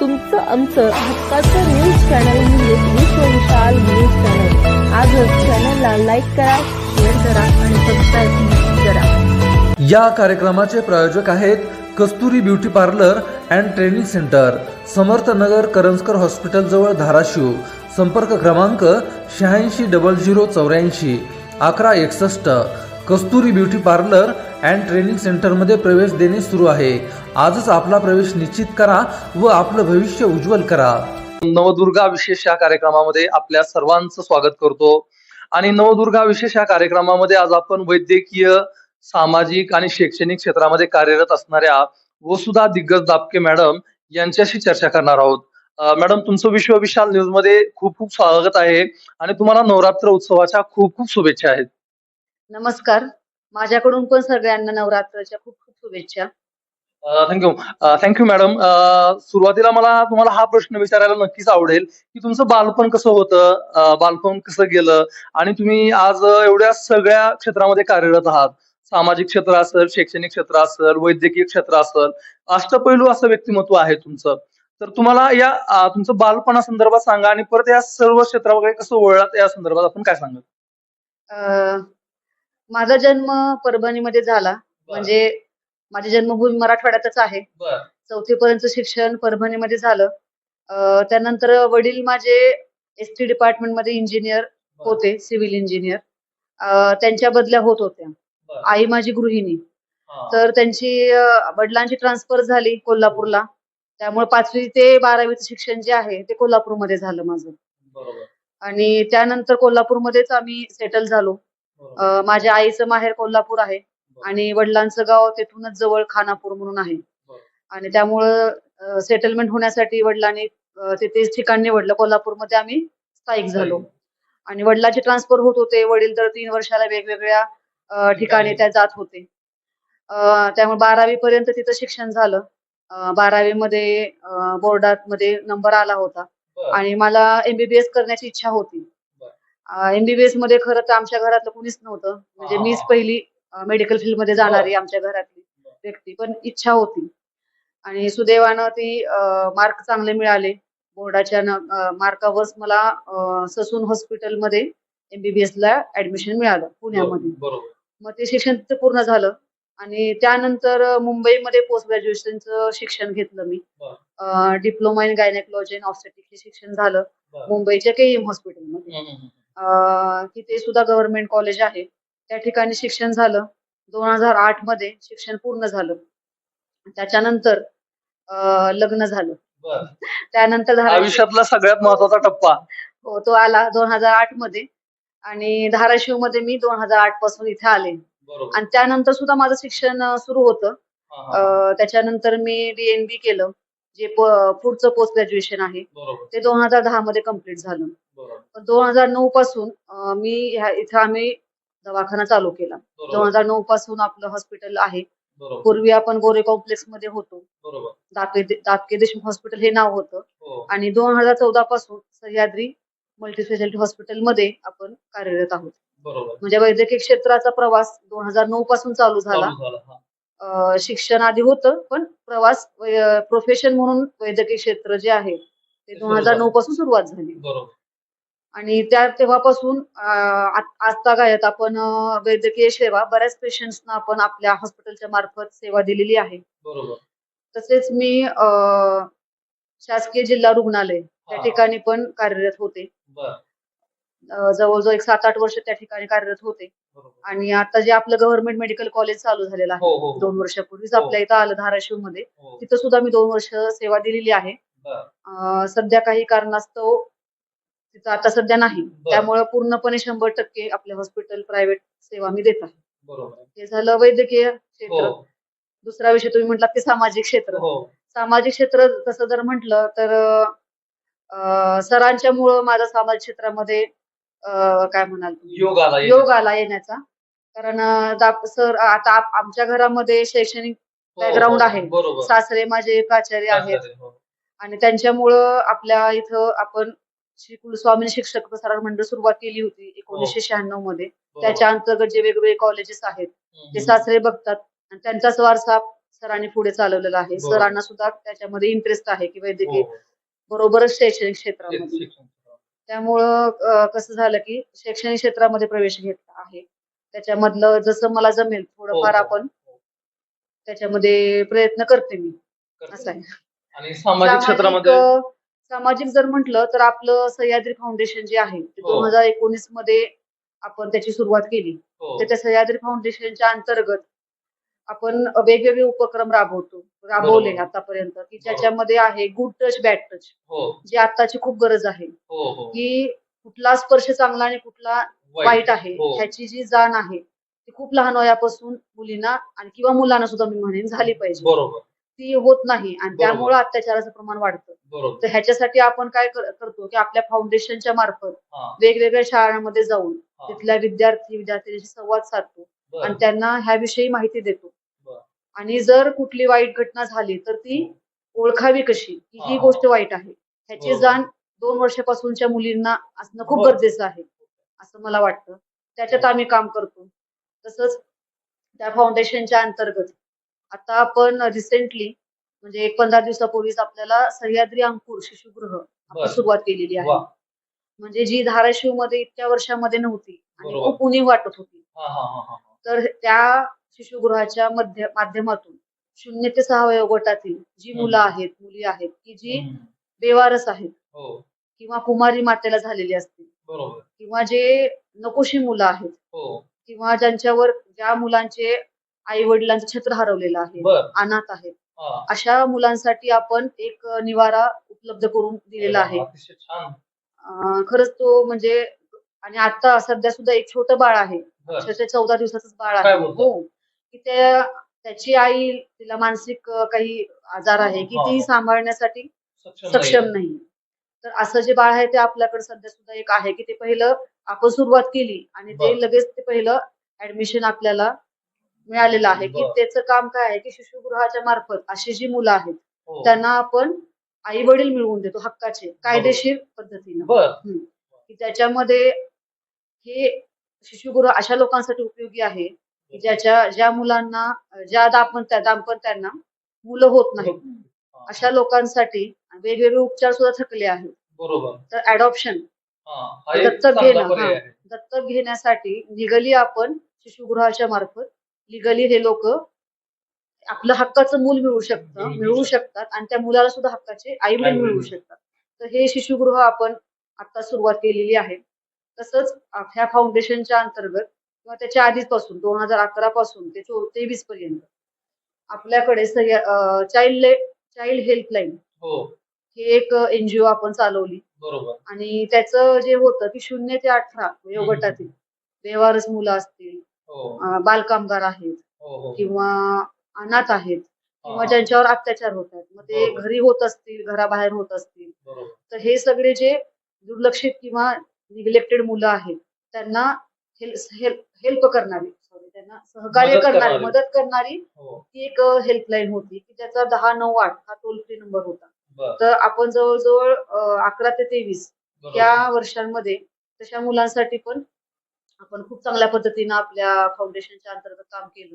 तुमचं आमचं हक्काचं न्यूज चॅनल म्हणजे विश्वविशाल न्यूज चॅनल. आजच चॅनलला लाईक करा, शेअर करा आणि सबस्क्राईब करा. या कार्यक्रमाचे प्रायोजक आहेत Kasturi beauty parlour and training centre, Samarth Nagar, Karanjkar hospital जवळ, धाराशिव. संपर्क क्रमांक 860084 1161. Kasturi beauty parlour and training सेंटरमध्ये प्रवेश देणे सुरू आहे. आजच आपला प्रवेश निश्चित करा व आपलं भविष्य उज्ज्वल करा. नवदुर्गा विशेष या कार्यक्रमामध्ये आपल्या सर्वांचं स्वागत करतो. आणि नवदुर्गा विशेष या कार्यक्रमामध्ये आज आपण वैद्यकीय, सामाजिक आणि शैक्षणिक क्षेत्रामध्ये कार्यरत असणाऱ्या वसुधा दिग्गज दापके मॅडम यांच्याशी चर्चा करणार आहोत. मॅडम, तुमचं विश्वविशाल न्यूज मध्ये खूप खूप स्वागत आहे आणि तुम्हाला नवरात्र उत्सवाच्या खूप खूप शुभेच्छा आहेत. नमस्कार. माझ्याकडून पण सगळ्यांना नवरात्राच्या खूप खूप शुभेच्छा. Thank you madam. सुरुवातीला मला तुम्हाला हा प्रश्न विचारायला नक्कीच आवडेल की तुमचं बालपण कसं होतं, बालपण कसं गेलं आणि तुम्ही आज एवढ्या सगळ्या क्षेत्रामध्ये कार्यरत आहात. सामाजिक क्षेत्र असेल, शैक्षणिक क्षेत्र असेल, वैद्यकीय क्षेत्र असेल, अष्टपैलू असं व्यक्तिमत्व आहे तुमचं. तर तुम्हाला या तुमचं बालपणासंदर्भात सांगा आणि परत या सर्व क्षेत्रामध्ये कसं वळलात या संदर्भात आपण काय सांगाल? अं, माझा जन्म परभणीमध्ये झाला. म्हणजे माझी जन्मभूमी मराठवाड्यातच आहे. 4थी पर्यंत शिक्षण परभणीमध्ये झालं. त्यानंतर वडील माझे एसटी डिपार्टमेंट मध्ये इंजिनियर होते, सिव्हिल इंजिनियर. त्यांच्या बदल्या होत होत्या. आई माझी गृहिणी. तर त्यांची वडिलांची ट्रान्सफर झाली कोल्हापूरला. त्यामुळे 5वी ते 12वीचं शिक्षण जे आहे ते कोल्हापूरमध्ये झालं माझं. आणि त्यानंतर कोल्हापूरमध्येच आम्ही सेटल झालो. माझ्या आईचं माहेर कोल्हापूर आहे आणि वडिलांचं गाव तिथूनच जवळ खानापूर म्हणून आहे. आणि त्यामुळं सेटलमेंट होण्यासाठी वडिलांनी तेच ठिकाण निवडलं. कोल्हापूरमध्ये आम्ही स्थायिक झालो. आणि वडिलांचे ट्रान्सफर होत होते. वडील दर 3 वर्षाला वेगवेगळ्या ठिकाणी त्या जात होते. त्यामुळे 12वी पर्यंत तिथं शिक्षण झालं. 12वी मध्ये बोर्डात मध्ये नंबर आला होता आणि मला MBBS करण्याची इच्छा होती. MBBS मध्ये खरं तर आमच्या घरातलं कुणीच नव्हतं. म्हणजे मीच पहिली मेडिकल फील्ड मध्ये जाणारी आमच्या घरातली व्यक्ती, पण इच्छा होती. आणि सुदैवानं ती मार्क चांगले मिळाले. बोर्डाच्या मार्कावर मला ससून हॉस्पिटलमध्ये MBBS ला ऍडमिशन मिळालं पुण्यामध्ये. मग ते शिक्षण तिथं पूर्ण झालं. आणि त्यानंतर मुंबईमध्ये पोस्ट ग्रॅज्युएशनचं शिक्षण घेतलं मी. डिप्लोमा इन गायनेकॉलॉजी अँड ऑब्स्टेट्रिक्स हे शिक्षण झालं मुंबईच्या KEM हॉस्पिटलमध्ये. तिथे सुद्धा गव्हर्नमेंट कॉलेज आहे. त्या ठिकाणी शिक्षण झालं. 2008 मध्ये शिक्षण पूर्ण झालं. त्याच्यानंतर लग्न झालं. त्यानंतर आयुष्यातला सगळ्यात महत्वाचा टप्पा हो तो आला 2008 मध्ये. आणि धाराशिव मध्ये मी 2008 पासून इथे आले. आणि त्यानंतर सुद्धा माझं शिक्षण सुरू होतं. त्याच्यानंतर मी DNB केलं, जे पुढचं पोस्ट ग्रॅज्युएशन आहे ते 2010 मध्ये कम्प्लीट झालं. 2009 पासून मी इथं आम्ही दवाखाना चालू केला. 2009 पासून आपलं हॉस्पिटल आहे. पूर्वी आपण गोरे कॉम्प्लेक्स मध्ये होतो. दापके देशमुख हॉस्पिटल हे नाव होतं. आणि 2014 पासून सह्याद्री मल्टीस्पेशालिटी हॉस्पिटल मध्ये आपण कार्यरत आहोत. म्हणजे वैद्यकीय क्षेत्राचा प्रवास 2009 पासून चालू झाला. शिक्षण आधी होतं, पण प्रवास प्रोफेशन म्हणून वैद्यकीय क्षेत्र जे आहे ते 2009 पासून सुरुवात झाली. आणि तेव्हापासून आजतागायत आपण वैद्यकीय सेवा बऱ्याच पेशंट्सना आपण आपल्या हॉस्पिटलच्या मार्फत सेवा दिलेली आहे. तसेच मी शासकीय जिल्हा रुग्णालय त्या ठिकाणी पण कार्यरत होते. जवळजवळ 7-8 वर्ष त्या ठिकाणी कार्यरत होते. आणि आता जे आपलं गव्हर्नमेंट मेडिकल कॉलेज चालू झालेलं आहे 2 वर्षापूर्वीच आपल्या इथं आलं धाराशिव मध्ये. तिथं सुद्धा मी 2 वर्ष सेवा दिलेली आहे. सध्या काही कारणास्तव तिथं आता सध्या नाही. त्यामुळे पूर्णपणे 100% आपल्या हॉस्पिटल प्रायव्हेट सेवा मी देत आहे. हे झालं वैद्यकीय क्षेत्र. दुसरा विषय तुम्ही म्हटलात ते सामाजिक क्षेत्र. सामाजिक क्षेत्र तसं जर म्हटलं तर सरांच्या मुळे माझा सामाजिक क्षेत्रामध्ये काय म्हणाल योग आला येण्याचा. कारण सर आता आमच्या घरामध्ये शैक्षणिक बॅकग्राऊंड आहे. सासरे माझे प्राचार्य आहेत. आणि त्यांच्यामुळं आपल्या इथं आपण श्री कुलस्वामी शिक्षक प्रसारक मंडळ सुरुवात केली होती 1996 मध्ये. त्याच्या अंतर्गत जे वेगवेगळे कॉलेजेस आहेत ते सासरे बघतात आणि त्यांचाच वारसा सरांनी पुढे चालवलेलं आहे. बरोबर. सरांना सुद्धा त्याच्यामध्ये इंटरेस्ट आहे की वैद्यकीय हो, बरोबरच शैक्षणिक क्षेत्रामध्ये. शिक्षण. त्यामुळं कसं झालं की शैक्षणिक क्षेत्रामध्ये प्रवेश घेतला आहे. त्याच्यामधलं जसं मला जमेल थोडंफार हो. आपण त्याच्यामध्ये प्रयत्न करते मी. असं आहे. आणि सामाजिक क्षेत्रामध्ये सामाजिक जर म्हटलं तर आपलं सह्याद्री फाउंडेशन जे आहे ते हो. 2019 मध्ये आपण त्याची सुरुवात केली. हो, तर त्या सह्याद्री फाउंडेशनच्या अंतर्गत आपण वेगवेगळे उपक्रम राबवले बरोबर. आतापर्यंत की ज्याच्यामध्ये आहे गुड टच बॅड टच, हो, जी आत्ताची खूप गरज आहे हो, हो. की कुठला स्पर्श चांगला आणि कुठला वाईट आहे हो, ह्याची जी जाण आहे ती खूप लहान वयापासून मुलींना आणि किंवा मुलांना सुद्धा मी म्हणेन झाली पाहिजे. बरोबर, ती होत नाही आणि बरोबर. त्यामुळे अत्याचाराचं प्रमाण वाढतं. बरोबर. तर ह्याच्यासाठी आपण काय करतो की आपल्या फाउंडेशनच्या मार्फत हां, वेगवेगळ्या शाळांमध्ये जाऊन हां. तिथल्या विद्यार्थ्यांशी संवाद साधतो बरं, आणि त्यांना ह्याविषयी माहिती देतो. बरं. आणि जर कुठली वाईट घटना झाली तर ती ओळखावी कशी की ही हां, गोष्ट वाईट आहे ह्याची बरोबर. जाण 2 वर्षापासूनच्या मुलींना असणं खूप बरं. गरजेचं आहे असं मला वाटतं. त्याच्यात आम्ही काम करतो. तसंच त्या फाउंडेशनच्या अंतर्गत आता आपण रिसेंटली म्हणजे एक 15 दिवसापूर्वीच आपल्याला सह्याद्री अंकुर शिशुगृह आपण बरं. सुरुवात केलेली आहे. वाह! म्हणजे जी धाराशिवमध्ये इतक्या वर्षामध्ये नव्हती आणि बरोबर. खूप उणीव वाटत होती. हां, हां, हां, हां. तर त्या शिशुगृहाच्या माध्यमातून 0 ते 6 वयोगटातील जी मुलं आहेत, मुली आहेत, की जी हं. बेवारस आहेत हो, किंवा कुमारी मातेला झालेली असतील बरोबर. किंवा जे नकोशी मुलं आहेत हो, किंवा ज्या मुलांचे आई वडिलांचं छत्र हरवलेलं आहे, बरं. अनाथ आहेत, हां. अशा मुलांसाठी आपण एक निवारा उपलब्ध करून दिलेला आहे. अतिशय छान. खरंच तो म्हणजे आणि आता सध्या सुद्धा एक छोटं बाळ आहे. बरं. अक्षरशः 14 दिवसाचंच बाळ काय आहे. बोलता? हो. की त्याची आई तिला मानसिक काही आजार आहे की ती हां. सांभाळण्यासाठी सक्षम सक्षम नाही. नाही. तर असं जे बाळ आहे ते आपल्याकडे सध्या सुद्धा एक आहे की ते पहिलं आपण सुरुवात केली आणि ते बरं. लगेच ते पहिलं ऍडमिशन आपल्याला मिळालेलं आहे की बरं. त्याचं काम काय आहे की शिशुगृहाच्या मार्फत अशी जी मुलं आहेत हो. त्यांना आपण आई वडील मिळवून देतो हक्काचे कायदेशीर पद्धतीनं. बरं. की त्याच्यामध्ये हे शिशुगृह अशा लोकांसाठी उपयोगी आहे की ज्या मुलांना ज्या दाम्पत्यांना मुलं होत नाहीत हां. अशा लोकांसाठी वेगवेगळे उपचार सुद्धा थकले आहेत. बरोबर. तर अडॉप्शन हां. हा एक दत्तक चांगला घेणं पर्याय आहे. दत्तक घेण्यासाठी लिगली आपण शिशुगृहाच्या मार्फत लिगली हे लोक आपलं हक्काचं मूल मिळवू शकतात आणि त्या मुलाला सुद्धा हक्काचे आई वडील आई-वडील मिळवू शकतात. तर हे शिशुगृह आपण आता सुरुवात केलेली आहे. तसंच ह्या फाउंडेशनच्या अंतर्गत किंवा त्याच्या आधीपासून 2011 पासून ते 23 पर्यंत आपल्याकडे चाइल्ड हेल्पलाईन हो, ही एक एनजीओ आपण चालवली बरोबर. आणि त्याचं जे होतं की 0 ते 18 वयोगटातील बेवारस मुलं असतील, हो, बालकामगार आहेत हो, हो. किंवा अनाथ आहेत किंवा हां. ज्यांच्यावर अत्याचार होत आहेत. मग ते बरोबर. घरी होत असतील, घराबाहेर होत असतील. बरोबर. तर हे सगळे जे दुर्लक्षित किंवा निग्लेक्टेड मुलं आहेत त्यांना हेल्प करणारी त्यांना सहकार्य मदत करणारी करणारी. मदत करणारी हो, ती एक हेल्पलाईन होती की त्याचा 1098 हा टोल फ्री नंबर होता. बरं. तर आपण जवळजवळ 11 ते 23 बरोबर. या वर्षांमध्ये तशा मुलांसाठी पण आपण खूप चांगल्या पद्धतीनं आपल्या फाउंडेशनच्या अंतर्गत काम केलं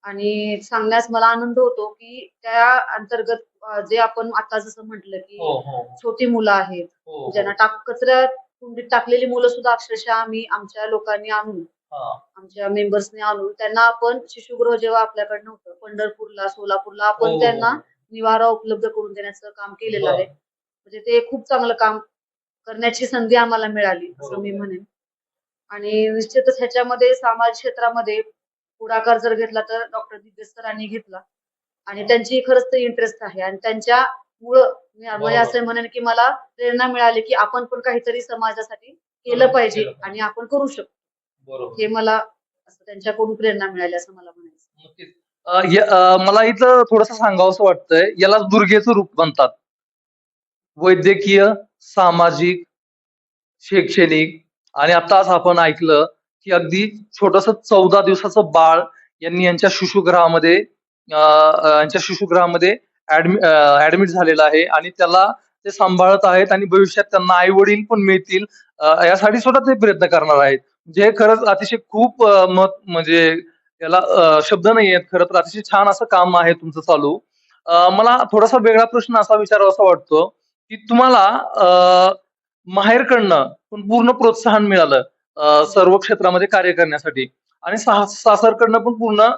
आणि सांगण्यास मला आनंद होतो की त्या अंतर्गत जे आपण आता जसं म्हटलं की हो, हो, छोटी मुलं आहेत हो, ज्यांना कचऱ्यात कुंडीत टाकलेली मुलं सुद्धा अक्षरशः आम्ही आमच्या लोकांनी आणून हां. आमच्या मेंबर्सने आणून त्यांना आपण शिशुगृह जेव्हा आपल्याकडे नव्हतं पंढरपूरला सोलापूरला हो, आपण हो, त्यांना हो. निवारा उपलब्ध करून देण्याचं काम केलेलं बरं. आहे. म्हणजे ते खूप चांगलं काम करण्याची संधी आम्हाला मिळाली असं मी बरोबर. म्हणेन. आणि निश्चितच ह्याच्यामध्ये समाज क्षेत्रामध्ये पुढाकार जर घेतला तर डॉक्टर दिग्गज सरांनी घेतला आणि त्यांची खरंच तर इंटरेस्ट आहे आणि त्यांच्यामुळं म्हणजे बरोबर. असं म्हणेन की मला प्रेरणा मिळाली की आपण पण काहीतरी समाजासाठी केलं पाहिजे आणि आपण करू शकतो. बरोबर. हे मला असं त्यांच्याकडून प्रेरणा मिळाली असं मला म्हणायचं. नक्कीच. मला इथं थोडंसं सांगावंसं वाटतंय. याला दुर्गेचं रूप म्हणतात. वैद्यकीय, सामाजिक, शैक्षणिक आणि आताच आपण ऐकलं, की अगदी छोटंसं 14 दिवसाचं बाळ यांनी यांच्या शिशुगृहामध्ये ऍडमिट झालेलं आहे आणि त्याला ते सांभाळत आहेत आणि भविष्यात त्यांना आई-वडील पण मिळतील यासाठी सुद्धा ते प्रयत्न करणार आहेत. जे खरंच अतिशय खूप म्हणजे याला शब्द नाही आहेत खरं तर. अतिशय छान असं काम आहे तुमचं चालू. मला थोडासा वेगळा प्रश्न असा विचारावासा वाटतो, की तुम्हाला माहेरकडनं पण पूर्ण प्रोत्साहन मिळालं सर्व क्षेत्रामध्ये कार्य करण्यासाठी आणि सासरकडनं पण पूर्ण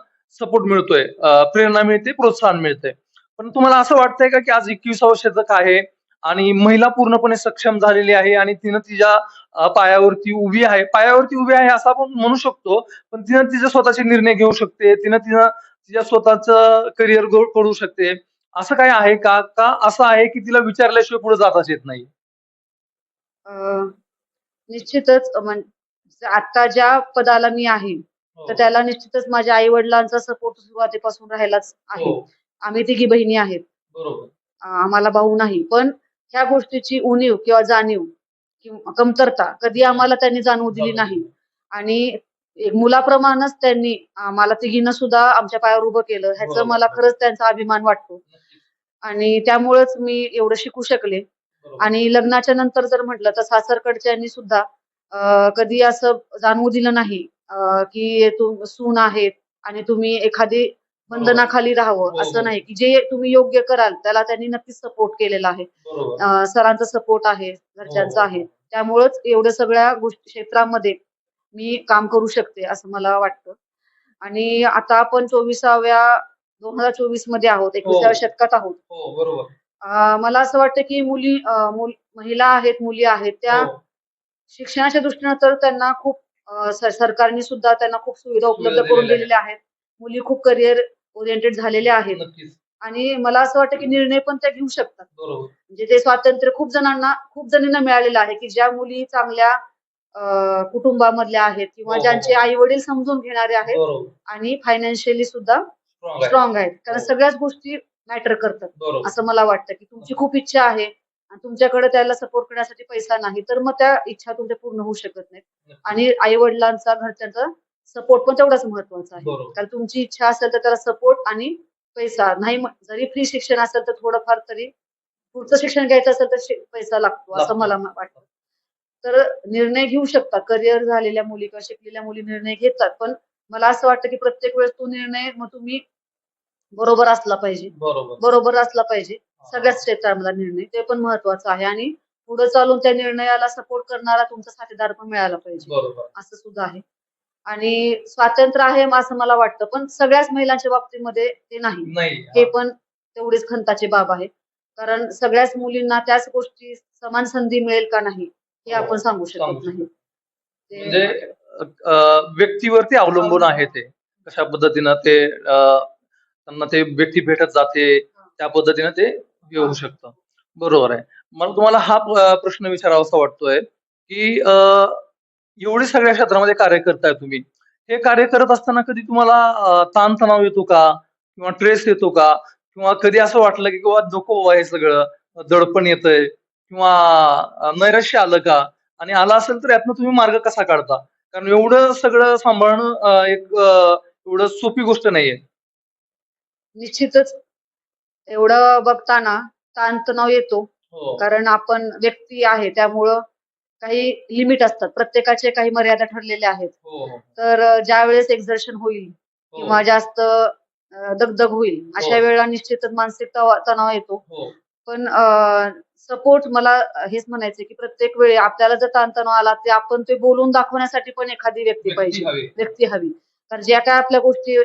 सपोर्ट मिळतोय, प्रेरणा मिळते, प्रोत्साहन मिळतंय. पण तुम्हाला असं वाटतंय का, की आज 21व शतक आहे आणि महिला पूर्णपणे सक्षम झालेली आहे आणि तिनं तिच्या पायावरती उभी आहे. पायावरती उभी आहे असं आपण म्हणू शकतो. पण तिनं तिचे स्वतःचे निर्णय घेऊ शकते. तिनं तिनं तिच्या स्वतःचं करिअर करू शकते. असं काही आहे का? का असं आहे की तिला विचारल्याशिवाय पुढे जाताच येत नाही? अ, निश्चितच म्हणजे आता ज्या पदाला मी आहे, तर हो, त्याला निश्चितच माझ्या आई-वडिलांचा सपोर्ट सुरुवातीपासून राहिलाच आहे. हो. आम्ही तिघी बहिणी आहेत. बरोबर. आम्हाला भाऊ नाही. पण ह्या गोष्टीची उणीव किंवा जाणीव किंवा कमतरता कधी आम्हाला त्यांनी जाणवू दिली जाणून नाही. घेतलं. आणि एक मुलाप्रमाणेच त्यांनी आम्हाला तिघींना सुद्धा आमच्या पायावर उभं केलं. ह्याचं बरोबर, मला बरोबर. खरंच त्यांचा अभिमान वाटतो. नक्कीच. आणि त्यामुळेच मी एवढं शिकू शकले. बरोबर. आणि लग्नाच्या नंतर जर म्हटलं तर सासरकडच्यांनी सुद्धा कधी असं जाणवू दिलं नाही की सून आहेत आणि तुम्ही एखादी बरोबर. बंधनाखाली राहावं हो, असं हो. नाही, की जे तुम्ही योग्य कराल त्याला त्यांनी नक्कीच सपोर्ट केलेला आहे. बरोबर. सरांचा सपोर्ट आहे, हो, घरच्यांचा हो, आहे. हो. त्यामुळेच एवढ्या सगळ्या गोष्टी क्षेत्रामध्ये मी काम करू शकते असं मला वाटतं. आणि आता आपण 2024 मध्ये आहोत, हो. 21व्या शतकात आहोत. हो, बरोबर. मला असं वाटतं की महिला आहेत, मुली आहेत, त्या हो. शिक्षणाच्या दृष्टीनं तर त्यांना खूप सरकारने सुद्धा त्यांना खूप सुविधा उपलब्ध सुविधा करून दिलेल्या आहेत. दिलेल्या आहेत. मुली खूप करिअर ओरिएंटेड झालेल्या आहेत. नक्कीच. आणि मला असं वाटतं की निर्णय पण त्या घेऊ शकतात. बरोबर. म्हणजे ते स्वातंत्र्य खूप जणींना मिळालेलं आहे, की ज्या मुली चांगल्या कुटुंबामधल्या आहेत किंवा हो, हो, ज्यांचे हो. आई-वडील समजून घेणारे आहेत बरोबर. आणि फायनान्शियली सुद्धा स्ट्रॉंग आहे. स्ट्रॉंग आहेत. कारण हो. सगळ्याच गोष्टी मॅटर करतात. बरोबर. असं मला वाटतं, की तुमची खूप इच्छा आहे आणि तुमच्याकडे त्याला सपोर्ट करण्यासाठी पैसा नाही, तर मग त्या इच्छा तुमच्या पूर्ण होऊ शकत नाहीत. नक्कीच. आणि आई-वडिलांचा, घरच्यांचा सपोर्ट पण तेवढाच महत्वाचा आहे. बरोबर. कारण तुमची इच्छा असेल तर त्याला सपोर्ट आणि पैसा नाही, जरी फ्री शिक्षण असेल तर थोडंफार तरी पुढचं शिक्षण घ्यायचं असेल तर पैसा लागतो असं लागतो. मला वाटतं. तर निर्णय घेऊ शकतात. करिअर झालेल्या मुली किंवा शिकलेल्या मुली निर्णय घेतात. पण मला असं वाटतं, की प्रत्येक वेळेस तो निर्णय मग तुम्ही बरोबर असला पाहिजे. बरोबर. बरोबर असला पाहिजे. हां. सगळ्याच क्षेत्रामधला निर्णय ते पण महत्वाचं आहे आणि पुढे चालून त्या निर्णयाला सपोर्ट करणारा तुमचा साथीदार पण मिळाला पाहिजे. बरोबर. असं सुद्धा आहे. आणि स्वातंत्र्य आहे असं मला वाटतं. पण सगळ्याच महिलांच्या बाबतीमध्ये ते नाही. नाही. हे हां. पण तेवढीच खंताची बाब आहे. कारण सगळ्याच मुलींना त्याच गोष्टी समान संधी मिळेल का नाही, हे हो. आपण सांगू शकत सांगू नाही. शकतो. ते म्हणजे व्यक्तीवरती अवलंबून आहे ते. कशा पद्धतीनं ते त्यांना ते व्यक्ती भेटत जाते, त्या पद्धतीनं ते हे होऊ शकतं. बरोबर आहे. मला तुम्हाला हा प्रश्न विचारावासा वाटतोय, की एवढी सगळ्या क्षेत्रामध्ये कार्य करताय तुम्ही. हे कार्य करत असताना कधी तुम्हाला ताणतणाव येतो का? किंवा स्ट्रेस येतो का? किंवा कधी असं वाटलं, की बाबा नको बाबा हे सगळं, दडपण येतंय किंवा नैराश्य आलं का? आणि आलं असेल तर यातनं तुम्ही मार्ग कसा काढता? कारण एवढं सगळं सांभाळणं एवढं सोपी गोष्ट नाहीये. निश्चितच एवढं बघताना ताणतणाव येतो. हो. कारण आपण व्यक्ती आहे त्यामुळं काही लिमिट असतात. प्रत्येकाचे काही मर्यादा ठरलेल्या आहेत. हो, हो. तर ज्यावेळेस एक्झर्शन होईल हो. किंवा जास्त दगदग होईल, अशा हो. वेळेला निश्चितच मानसिक तणाव येतो. हो. पण सपोर्ट मला हेच म्हणायचंय, की प्रत्येक वेळी आपल्याला जर ताणतणाव आला, ते आपण ते बोलून दाखवण्यासाठी पण एखादी व्यक्ती व्यक्ती पाहिजे, हवी. व्यक्ती हवी. कारण ज्या काही आपल्या गोष्टी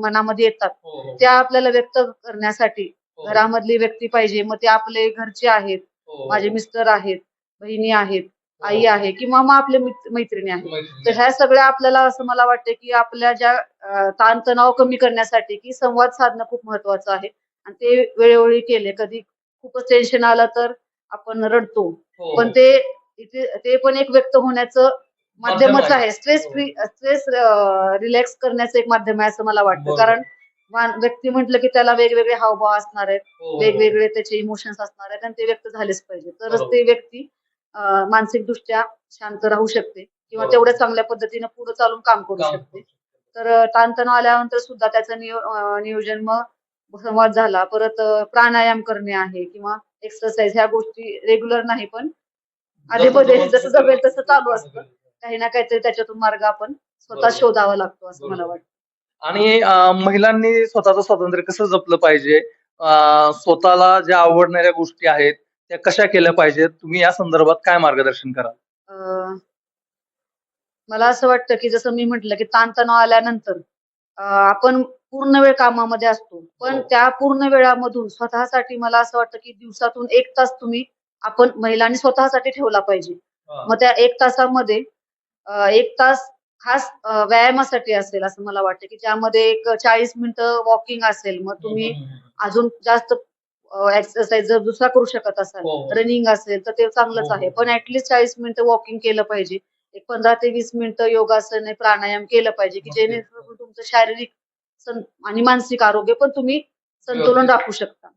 मनामध्ये येतात, हो, हो. त्या आपल्याला व्यक्त करण्यासाठी हो. घरामधली व्यक्ती पाहिजे. मग ते आपले घरचे आहेत, हो, माझे हो. मिस्टर आहेत, बहिणी आहेत, आई हो. आहे किंवा मग आपले मैत्रिणी आहेत. मैत्रिणी तर आहेत. ह्या सगळ्या आपल्याला असं मला वाटतं, की आपल्या ज्या ताणतणाव कमी करण्यासाठी की संवाद साधणं खूप महत्वाचं आहे आणि ते वेळोवेळी केले. कधी खूपच टेन्शन आलं तर आपण रडतो. हो, पण हो. ते पण एक व्यक्त होण्याचं माध्यम माध्यमच आहे. आहे. हो. स्ट्रेस रिलॅक्स करण्याचं एक माध्यम आहे असं मला वाटतं. बरोबर. कारण व्यक्ती म्हटलं की त्याला वेगवेगळे हावभाव असणार आहेत. हो, हो. वेगवेगळे त्याचे इमोशन्स असणार आहेत आणि ते व्यक्त झालेच पाहिजे. तरच बरोबर. ते व्यक्ती मानसिकदृष्ट्या शांत राहू शकते किंवा बरोबर. तेवढ्या चांगल्या पद्धतीने पुढे चालून काम करू काम शकते. करू शकतो. तर ताणतणाव आल्यानंतर सुद्धा त्याचं नियोजन मग संवाद झाला. परत प्राणायाम करणे आहे किंवा एक्सरसाइज ह्या गोष्टी रेग्युलर नाही पण अधेमध्ये जसं जमेल तसं चालू असतं. काही ना काहीतरी त्याच्यातून मार्ग आपण स्वतः बरोबर. शोधावा लागतो असं मला बरोबर. वाटतं. आणि महिलांनी स्वतःचं स्वातंत्र्य कसं जपलं पाहिजे, स्वतःला ज्या आवडणाऱ्या गोष्टी आहेत त्या कशा केल्या पाहिजेत, तुम्ही या संदर्भात काय मार्गदर्शन कराल? अ, मला असं वाटतं, की जसं मी म्हटलं, की ताणतणाव आल्यानंतर आपण पूर्ण वेळ कामामध्ये असतो. पण हो. त्या पूर्ण वेळामधून स्वतःसाठी मला असं वाटतं, की दिवसातून 1 तास आपण महिलांनी स्वतःसाठी ठेवला पाहिजे. हां. मग त्या 1 तासामध्ये 1 तास खास व्यायामासाठी असेल असं मला वाटतं, की ज्यामध्ये एक 40 मिनिटं वॉकिंग असेल. मग हं, तुम्ही हं, हं. अजून जास्त एक्सरसाइज जर दुसरा करू शकत असाल, हो, हो. रनिंग असेल तर ते चांगलंच हो, आहे. हो. पण ॲट 40 मिनिटं वॉकिंग केलं पाहिजे. एक 15 ते 20 मिनिटं योगासन आहे, प्राणायाम केलं पाहिजे, की नक्कीच. जेणेकरून तुमचं शारीरिक आणि मानसिक आरोग्य पण तुम्ही संतुलन व्यवस्थित. राखू शकता.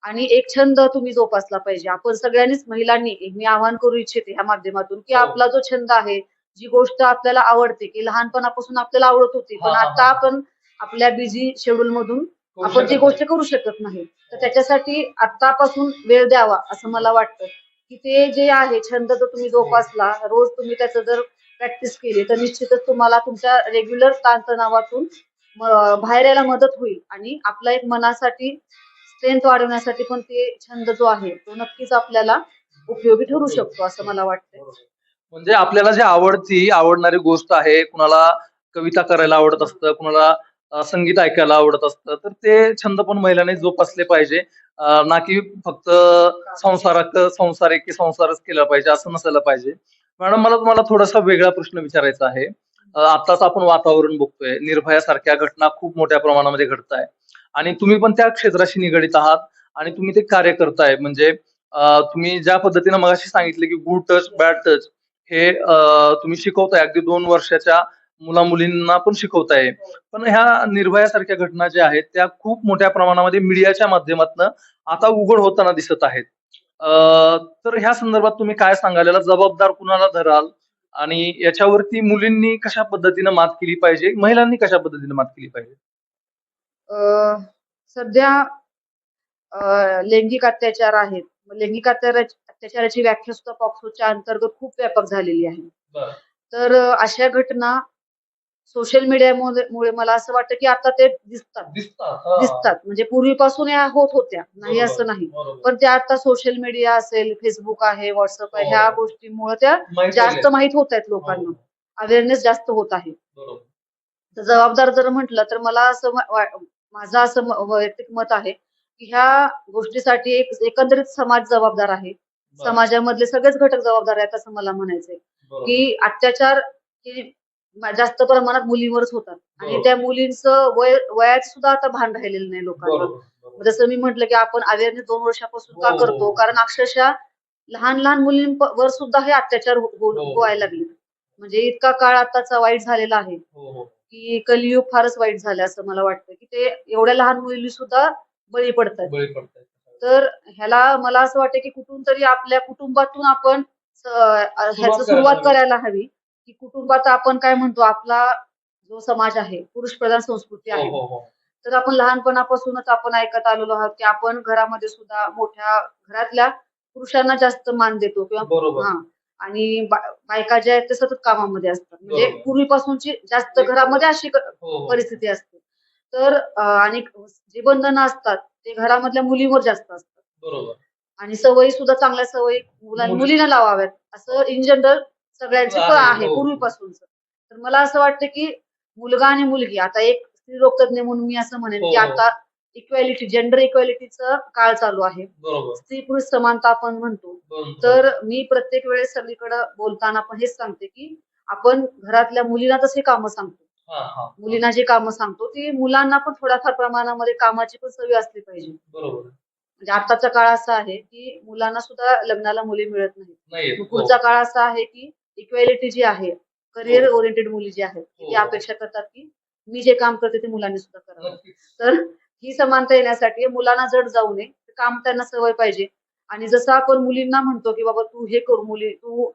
आणि एक छंद तुम्ही जोपासला पाहिजे. आपण सगळ्यांनीच महिलांनी मी आवाहन करू इच्छिते या माध्यमातून, की हो. आपला जो छंद आहे, जी गोष्ट आपल्याला आवडते, की लहानपणापासून आपल्याला आवडत होती, हां, पण हां, आता हां. आपण आपल्या बिझी शेड्यूलमधून करू आपण ती शकत गोष्ट नाही. करू शकत नाही. तर त्याच्यासाठी आत्तापासून वेळ द्यावा असं मला वाटतं, की ते जे आहे छंद जर तुम्ही हो. जोपासला, रोज तुम्ही त्याचं जर प्रॅक्टिस केली, तर निश्चितच तुम्हाला तुमच्या रेग्युलर ताणतणावातून बाहेर यायला मदत होईल आणि आपला एक मनासाठी स्ट्रेंथ वाढवण्यासाठी पण ते छंद जो आहे, तो नक्कीच आपल्याला उपयोगी ठरू शकतो असं मला वाटतंय. म्हणजे आपल्याला जी आवडणारी गोष्ट आहे, कुणाला कविता करायला आवडत असतं, कुणाला संगीत ऐकायला आवडत असतं, तर ते छंद पण महिलांनी जोपासले पाहिजे. ना की फक्त संसार आहे की संसारच केला पाहिजे असं नसायला पाहिजे. मॅडम, मला तुम्हाला थोडासा वेगळा प्रश्न विचारायचा आहे. आत्ताच आपण वातावरण बघतोय. निर्भयासारख्या घटना खूप मोठ्या प्रमाणामध्ये घडताय आणि तुम्ही पण त्या क्षेत्राशी निगडीत आहात आणि तुम्ही ते कार्य करताय. म्हणजे तुम्ही ज्या पद्धतीने मगाशी सांगितले, की गुड टच, बॅड टच हे तुम्ही शिकवताय. अगदी 2 वर्षाच्या मुला-मुलींना पण शिकवताय. पण ह्या निर्भयासारख्या घटना ज्या आहेत, त्या खूप मोठ्या प्रमाणामध्ये मीडियाच्या माध्यमातनं आता उघड होताना दिसत आहेत. अ, तर ह्या संदर्भात तुम्ही काय सांगाल? याला जबाबदार कुणाला धराल? आणि याच्यावरती मुलींनी कशा पद्धतीनं मात केली पाहिजे? महिलांनी कशा पद्धतीने मात केली पाहिजे? अ, सध्या लैंगिक अत्याचार आहेत. मग लैंगिक अत्याचाराची व्याख्या सुद्धा पॉक्सोच्या अंतर्गत खूप व्यापक झालेली आहे. बरं. तर अशा घटना सोशल मीडियामुळे मला असं वाटतं, की आता ते दिसतात. दिसतात. हां. दिसतात. म्हणजे पूर्वीपासून या होत होत्या. नाही बरोबर, असं नाही. बरोबर. पण त्या आता सोशल मीडिया असेल, Facebook आहे, WhatsApp आहे, ह्या हो. गोष्टींमुळे त्या माहीत जास्त झाले. माहीत होत आहेत हो, लोकांना. हो. अवेअरनेस जास्त होत आहे. बरोबर. तर जबाबदार जर म्हटलं तर मला असं माझं असं वैयक्तिक मत आहे, की ह्या गोष्टीसाठी एक एकंदरीत समाज जबाबदार आहे. बरं. समाजामधले सगळेच घटक जबाबदार आहेत असं मला म्हणायचंय, बरोबर. की अत्याचार हे जास्त प्रमाणात मुलींवरच होतात आणि बरोबर. त्या मुलींचं वयाचं सुद्धा आता भान राहिलेलं नाही लोकांना. बरोबर, बरोबर. जसं मी म्हटलं, की आपण अवेअरनेस 2 वर्षापासून हो, का हो, करतो? हो. कारण अक्षरशः लहान-लहान मुलींवर सुद्धा हे अत्याचार हो, हो. व्हायला लागलेत. म्हणजे इतका काळ आताचा वाईट झालेला आहे. हो, हो. की कलियुग फारच वाईट झालंय असं मला वाटतं, की ते एवढ्या लहान मुली सुद्धा बळी पडतायत. बळी पडतायत. तर ह्याला मला असं वाटतं, की कुठून तरी आपल्या कुटुंबातून आपण ह्याची करायला सुरुवात हवी. करायला हवी, की कुटुंबात आपण काय म्हणतो आपला जो समाज आहे, पुरुषप्रधान संस्कृती हो, आहे. हो, हो. तर आपण लहानपणापासूनच आपण ऐकत आलेलो आहोत, की आपण घरामध्ये सुद्धा मोठ्या घरातल्या पुरुषांना जास्त मान देतो किंवा बरोबर. हां. आणि बायका ज्या आहेत, ते सतत कामामध्ये असतात. म्हणजे बरोबर. पूर्वीपासूनची जास्त घरामध्ये अशी हो, हो. परिस्थिती असते. तर आणि जी बंधनं असतात, ते घरामधल्या मुलीवर जास्त असतात. बरोबर. आणि सवयी सुद्धा चांगल्या सवयी मुली मुलीनं लावाव्यात, असं इन जनरल सगळ्यांची आहे. आहे हो. पूर्वीपासूनच. तर मला असं वाटतं, की मुलगा आणि मुलगी आता एक स्त्रीरोग तज्ञ म्हणून मी असं म्हणेन, हो, की हो. आता जेंडर इक्वॅलिटीचा काळ चालू आहे. बरोबर. स्त्री-पुरुष समानता आपण म्हणतो. बरोबर. तर मी प्रत्येक वेळेस सगळीकडे बोलताना पण हेच सांगते, की आपण घरातल्या मुलींना तशी कामं सांगतो. हां, हां. मुलींना जी कामं सांगतो, ती मुलांना पण थोड्याफार प्रमाणामध्ये कामाची पण सवय असली पाहिजे. बरोबर. म्हणजे आताचा काळ असा आहे, की मुलांना सुद्धा लग्नाला मुली मिळत नाहीत. नाहीयेत. मग हो. पुढचा काळ असा आहे, की इक्वॅलिटी जी आहे, करियर हो. ओरिएंटेड मुली जी आहेत, हो, ती हो. अपेक्षा करतात, की मी जे काम करते ते मुलांनी सुद्धा करावं. नक्कीच. तर ही समानता येण्यासाठी मुलांना जड जाऊ नये. काम त्यांना सवय पाहिजे आणि जसं आपण मुलींना म्हणतो, की बाबा तू हे कर तू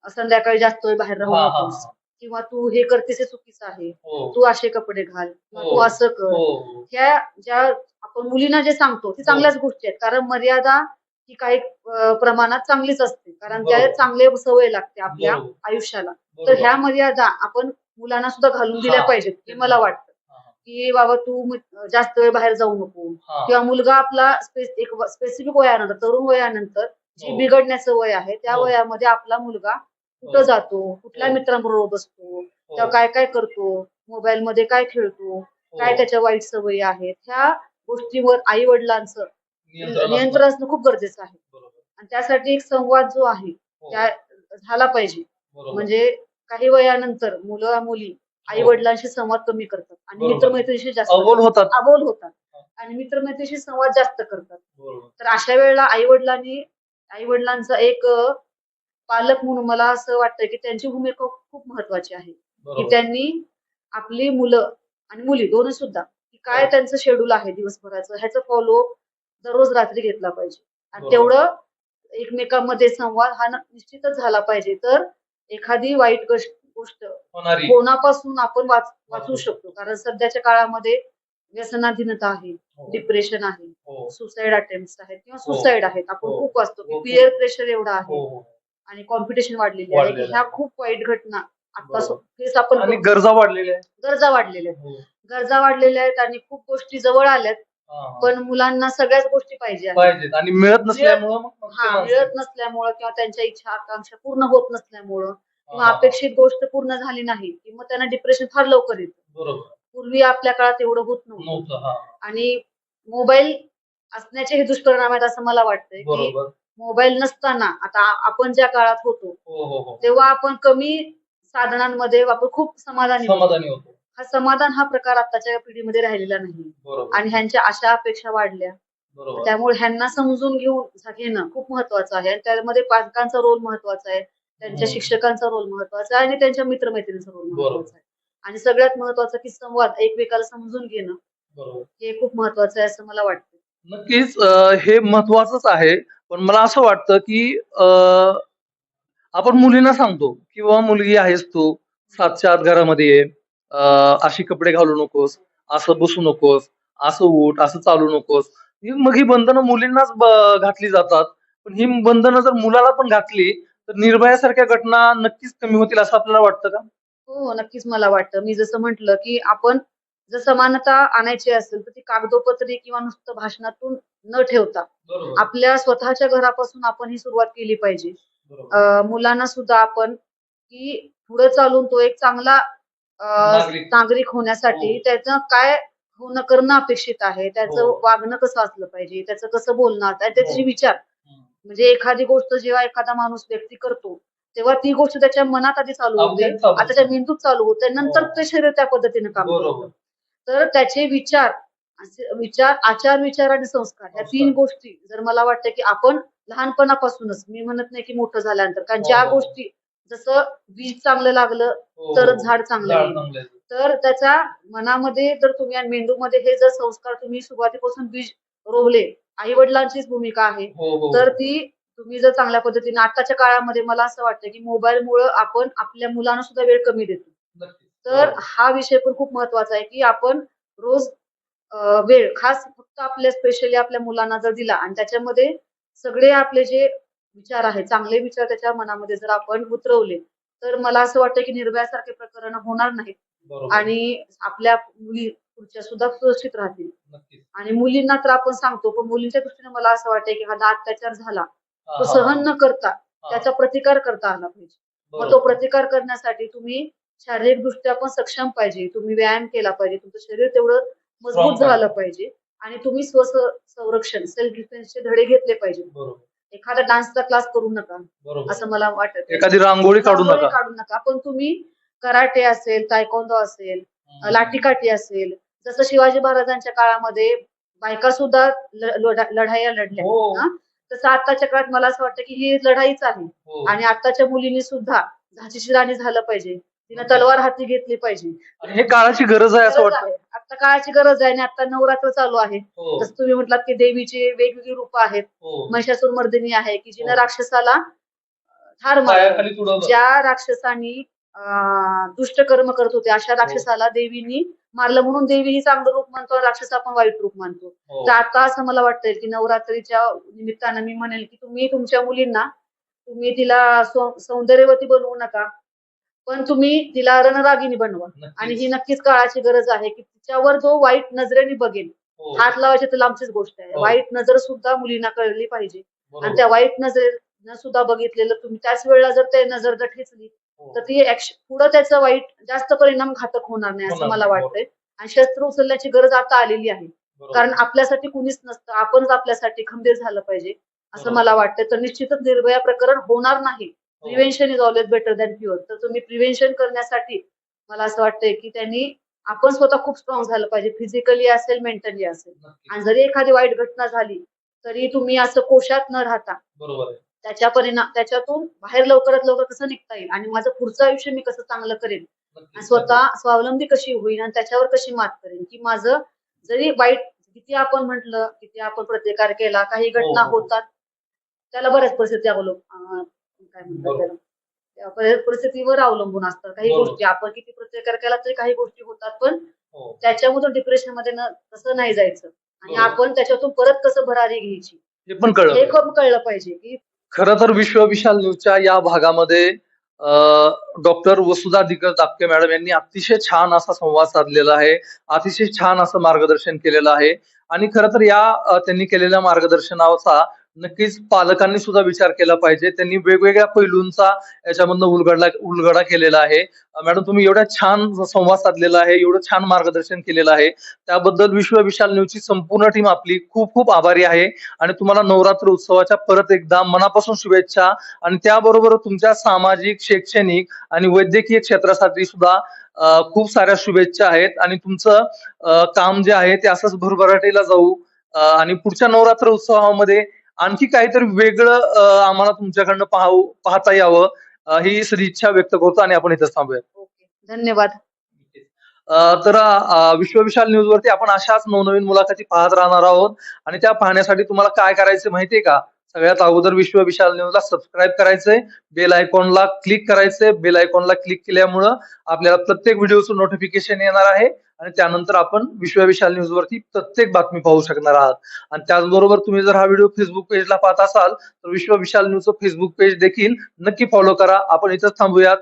संध्याकाळी जास्त वेळ बाहेर राहू हां, हां, नकोस हां. किंवा तू हे करतेस हे चुकीचं आहे. हो. तू असे कपडे घाल किंवा हो. तू असं कर. हो, हो. ह्या ज्या आपण मुलींना जे सांगतो, ती हो. चांगल्याच गोष्टी आहेत. कारण मर्यादा ही काही प्रमाणात चांगलीच असते. कारण त्या बरोबर. चांगले सवय लागते आपल्या बरोबर. आयुष्याला. तर बरोबर. ह्या मर्यादा आपण मुलांना सुद्धा घालून दिल्या हां. पाहिजेत, हे मला वाटतं. हां, हां. की बाबा तू जास्त वेळ बाहेर जाऊ नको, हा. किंवा मुलगा आपला एक स्पेसिफिक वयानंतर, तरुण वयानंतर जी हो. बिघडण्याचं वय आहे त्या हो. वयामध्ये आपला मुलगा कुठं हो. जातो, कुठल्या हो. मित्रांबरोबर बसतो, किंवा हो. काय काय करतो, मोबाईल मध्ये काय खेळतो, काय हो. त्याच्या वाईट सवयी आहेत, ह्या गोष्टीवर आई वडिलांचं नियंत्रण असणं. असणं खूप गरजेचं आहे. बरोबर. आणि त्यासाठी एक संवाद जो आहे हो. त्या झाला पाहिजे. बरोबर. म्हणजे काही वयानंतर मुलं मुली आई वडिलांशी संवाद कमी करतात आणि बरोबर. मित्रमैत्रिणीशी जास्त अबोल होतात. अबोल होतात आणि मित्रमैत्रिणीशी संवाद जास्त करतात. बरोबर. तर अशा वेळेला आई वडिलांचा एक पालक म्हणून मला असं वाटतं की त्यांची भूमिका खूप महत्वाची आहे, की बरोबर. त्यांनी आपली मुलं आणि मुली दोन्ही सुद्धा की काय हो. त्यांचं शेड्यूल आहे दिवसभराचं ह्याचं फॉलो दररोज रात्री घेतला पाहिजे. आणि बरोबर. तेवढं एकमेकांमध्ये संवाद हा निश्चितच झाला पाहिजे. तर एखादी वाईट गोष्ट होणारी. कोणापासून आपण वाचू शकतो. कारण सध्याच्या काळामध्ये व्यसनाधीनता आहे, हो. डिप्रेशन आहे, हो. सुसाईड अटेम्प्ट आहेत किंवा हो. सुसाईड आहेत. आपण हो. खूप वाचतो की हो. पीअर प्रेशर एवढं आहे हो. हो. आणि कॉम्पिटिशन वाढलेली आहे की वाढलेलं ह्या आहे. खूप वाईट घटना आता बरोबर. फेस आपण आणि करतो. गरजा वाढलेल्या आहेत. गरजा वाढलेल्या आहेत. हो. गरजा वाढलेल्या आहेत आणि खूप गोष्टी जवळ आल्यात. हा, हा. पण मुलांना सगळ्याच गोष्टी पाहिजे आहेत. पाहिजेत आणि मिळत नसल्यामुळं मग ते हा मानसिक. मिळत नसल्यामुळं किंवा त्यांच्या इच्छा आकांक्षा पूर्ण होत नसल्यामुळं किंवा हा, हा. अपेक्षित गोष्ट पूर्ण झाली नाही की मग त्यांना डिप्रेशन फार लवकर येतं. बरोबर. पूर्वी आपल्या काळात एवढं होत नव्हतं. नव्हतं. हा. आणि मोबाईल असण्याचे हे दुष्परिणाम आहेत असं मला वाटतंय की बरोबर. मोबाईल नसताना आता आपण ज्या काळात होतो हो. हो. हो. तेव्हा आपण कमी साधनांमध्ये आपण खूप समाधानी होतो. समाधानी होतो. समाधान हा प्रकार आताच्या पिढीमध्ये राहिलेला नाही बरोबर. आणि ह्यांच्या आशा अपेक्षा वाढल्या. बरोबर. त्यामुळे ह्यांना समजून घेणं खूप महत्वाचं आहे आणि त्यामध्ये पालकांचा रोल महत्वाचा आहे, त्यांच्या शिक्षकांचा रोल महत्वाचा आहे आणि त्यांच्या मित्रमैत्रिणींचा रोल महत्वाचा आहे. आणि सगळ्यात महत्वाचं की संवाद एकमेकाला समजून घेणं बरोबर. हे खूप महत्वाचं आहे असं मला वाटतं. नक्कीच हे महत्वाचंच आहे. पण मला असं वाटतं की आपण मुलींना सांगतो किंवा मुलगी आहेस तू 7च्या आत घरामध्ये ये, अशी कपडे घालू नकोस, असं बसू नकोस, असं उठ, असं चालू नकोस. मग ही बंधनं मुलींनाच घातली जातात. पण ही बंधनं जर मुलाला पण घातली तर निर्भयासारख्या घटना नक्कीच कमी होतील असं आपल्याला वाटतं का? हो, नक्कीच मला वाटतं. मी जसं म्हटलं की आपण जर समानता आणायची असेल तर ती कागदोपत्री किंवा नुसतं भाषणातून न ठेवता बरोबर. आपल्या स्वतःच्या घरापासून आपण ही सुरुवात केली पाहिजे. बरोबर. मुलांना सुद्धा आपण की पुढे चालून तो एक चांगला नागरिक होण्यासाठी हो. त्याचं काय करणं अपेक्षित आहे, त्याचं हो. वागणं कसं असलं पाहिजे, त्याचं कसं बोलणं आणि त्याचे हो. विचार. म्हणजे एखादी गोष्ट जेव्हा एखादा माणूस व्यक्ती करतो तेव्हा ती गोष्ट त्याच्या मनात आधी चालू होते, आपल्यात चालू आता त्याच्या मेंदूत चालू होते, नंतर हो. ते शरीर त्या पद्धतीने काम बरोबर. करतं. तर त्याचे आचार विचार आणि संस्कार ह्या 3 गोष्टी जर मला वाटतं की आपण लहानपणापासूनच, मी म्हणत नाही की मोठं झाल्यानंतर, कारण ज्या हो. गोष्टी जसं बीज चांगलं लागलं हो. तरच झाड चांगलं झाड येईल. चांगलं आहे. तर त्याच्या मनामध्ये जर तुम्ही आणि मेंदूमध्ये हे जर संस्कार तुम्ही सुरुवातीपासून बीज रोवले, आई वडिलांचीच भूमिका आहे. हो. हो. तर ती तुम्ही जर चांगल्या पद्धतीने आताच्या काळामध्ये मला असं वाटतं की मोबाईलमुळं आपण आपल्या मुलांना सुद्धा वेळ कमी देतो. नक्कीच. तर हा विषय पण खूप महत्वाचा आहे की आपण रोज वेळ खास फक्त आपल्या स्पेशली आपल्या मुलांना जर दिला आणि त्याच्यामध्ये सगळे आपले जे विचार आहेत, चांगले विचार त्याच्या मनामध्ये जर आपण उतरवले, तर मला असं वाटतं की निर्भयासारखे प्रकरण होणार नाहीत बरोबर. आणि आपल्या मुली पुढच्या सुद्धा सुरक्षित राहतील. नक्कीच. आणि मुलींना तर आपण सांगतो, पण मुलींच्या दृष्टीने मला असं वाटतंय की एखादा अत्याचार झाला, हा, तो हा, सहन न करता हा. त्याचा प्रतिकार करता आला पाहिजे. मग तो बरोबर. प्रतिकार करण्यासाठी तुम्ही शारीरिकदृष्ट्या पण सक्षम पाहिजे, तुम्ही व्यायाम केला पाहिजे, तुमचं शरीर तेवढं मजबूत Strong झालं पाहिजे. पाहिजे आणि तुम्ही संरक्षण सेल्फ डिफेन्सचे धडे घेतले पाहिजे. बरोबर. एखादा डान्सचा क्लास करू नका बरोबर. असं मला वाटत. एखादी रांगोळी काढू नका. पण तुम्ही कराटे असेल, तायक्वॉन्डो असेल, लाठीकाठी असेल, जसं शिवाजी महाराजांच्या काळामध्ये बायका सुद्धा लढाया लढल्या हो. ना, तसं आताच्या काळात मला असं वाटतं की ही लढाईच आहे. हो. आणि आताच्या मुलींनी सुद्धा झाशीची राणी झालं पाहिजे, तिनं तलवार हाती घेतली पाहिजे. आणि हे काळाची गरज आहे असं गरज वाटतं. आहे. आता काळाची गरज आहे आणि आता नवरात्र चालू आहे. हो. जसं तुम्ही म्हटलात की देवीची वेगवेगळी रूपं आहेत. हो. महिषासुरमर्दिनी आहे की जिनं हो. राक्षसाला ठार पायाखाली मारलं. तुडवलं. ज्या राक्षसानी दुष्ट कर्म करत होते अशा राक्षसाला देवीनी मारलं म्हणून देवी ही चांगलं रूप मानतो आणि राक्षस आपण वाईट रूप मानतो. हो. तर आता असं मला वाटतंय की नवरात्रीच्या निमित्तानं मी म्हणेल की तुम्ही तुमच्या मुलींना तुम्ही तिला सौंदर्यवती बनवू नका. पण तुम्ही तिला रणरागिणी बनवा आणि ही नक्कीच काळाची गरज आहे की तिच्यावर जो वाईट नजरेने बघेल, हात लावायची तर लांबचीच गोष्ट आहे. वाईट नजर सुद्धा मुलींना कळली पाहिजे आणि त्या वाईट नजरेनं सुद्धा बघितलेलं तुम्ही त्याच वेळेला जर ते नजर जर ठेचली तर ती पुढे त्याचा वाईट जास्त परिणाम घातक होणार नाही असं मला वाटतंय. आणि शस्त्र उचलण्याची गरज आता आलेली आहे, कारण आपल्यासाठी कुणीच नसतं, आपणच आपल्यासाठी खंबीर झालं पाहिजे असं मला वाटतं. तर निश्चितच निर्भया प्रकरण होणार नाही. Prevention is always better than cure. तर तुम्ही प्रिव्हेन्शन करण्यासाठी मला असं वाटतंय की त्यांनी आपण स्वतः खूप स्ट्रॉंग झालं पाहिजे, फिजिकली असेल मेंटली असेल. आणि जरी एखादी वाईट घटना झाली तरी तुम्ही असं कोशात न राहता त्याच्यातून बाहेर लवकरात लवकर कसं निघता येईल आणि माझं पुढचं आयुष्य मी कसं चांगलं करेन आणि स्वतः स्वावलंबी कशी होईल आणि त्याच्यावर कशी मात करेन, की माझं जरी वाईट किती आपण म्हटलं, किती आपण प्रतिकार केला, काही घटना होतात, त्याला बऱ्याच परिस्थिती काय म्हणतात त्याला परिस्थितीवर अवलंबून असतात. काही गोष्टी आपण किती प्रतिकार केला तरी काही गोष्टी होतात, पण त्याच्यामधून डिप्रेशन मध्ये तसं नाही जायचं आणि आपण त्याच्यातून परत कसं भरारी घ्यायची हे पण कळलं पाहिजे. की खरं तर विश्व विशाल न्यूजच्या या भागामध्ये डॉक्टर वसुधा दिग्गज दापके मॅडम यांनी अतिशय छान असा संवाद साधलेला आहे, अतिशय छान असं मार्गदर्शन केलेलं आहे. आणि खरं तर या त्यांनी केलेल्या मार्गदर्शनाचा नक्कीच पालकांनी सुद्धा विचार केला पाहिजे. त्यांनी वेगवेगळ्या पैलूंचा याच्यामधनं उलगडा केलेला आहे. मॅडम, तुम्ही एवढ्या छान संवाद साधलेला आहे, एवढं छान मार्गदर्शन केलेलं आहे, त्याबद्दल विश्व विशाल न्यूजची संपूर्ण टीम आपली खूप खूप आभारी आहे. आणि तुम्हाला नवरात्र उत्सवाच्या परत एकदा मनापासून शुभेच्छा. आणि त्याबरोबर तुमच्या सामाजिक, शैक्षणिक आणि वैद्यकीय क्षेत्रासाठी सुद्धा खूप साऱ्या शुभेच्छा आहेत. आणि तुमचं काम जे आहे ते असंच भरभराटीला जाऊ आणि पुढच्या नवरात्र उत्सवामध्ये आणखी काहीतरी वेगळं आम्हाला तुमच्याकडनं पाहता यावं ही सदिच्छा व्यक्त करतो आणि आपण इथंच थांबूया. धन्यवाद. तर विश्व विशाल न्यूज वरती आपण अशाच नवनवीन मुलाखती पाहत राहणार आहोत. आणि त्या पाहण्यासाठी तुम्हाला काय करायचं माहितीये का? सगळ्यात अगोदर विश्व विशाल न्यूजला सबस्क्राईब करायचंय, बेल आयकॉनला क्लिक करायचंय. बेल आयकॉनला क्लिक केल्यामुळं आपल्याला प्रत्येक व्हिडिओचं नोटिफिकेशन येणार आहे आणि त्यानंतर आपण विश्व विशाल न्यूज वरती प्रत्येक बातमी पाहू शकणार आहात. आणि त्याचबरोबर तुम्ही जर हा व्हिडिओ फेसबुक पेजला पाहत असाल तर विश्व विशाल न्यूजचं फेसबुक पेज देखील नक्की फॉलो करा. आपण इथंच थांबूयात.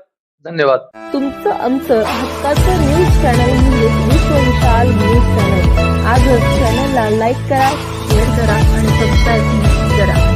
धन्यवाद. तुमचं आमचं हक्काचं न्यूज चॅनल म्हणजे विश्व विशाल न्यूज चॅनल. आजच चॅनलला लाईक करा, शेअर करा आणि सबस्क्राईब करा.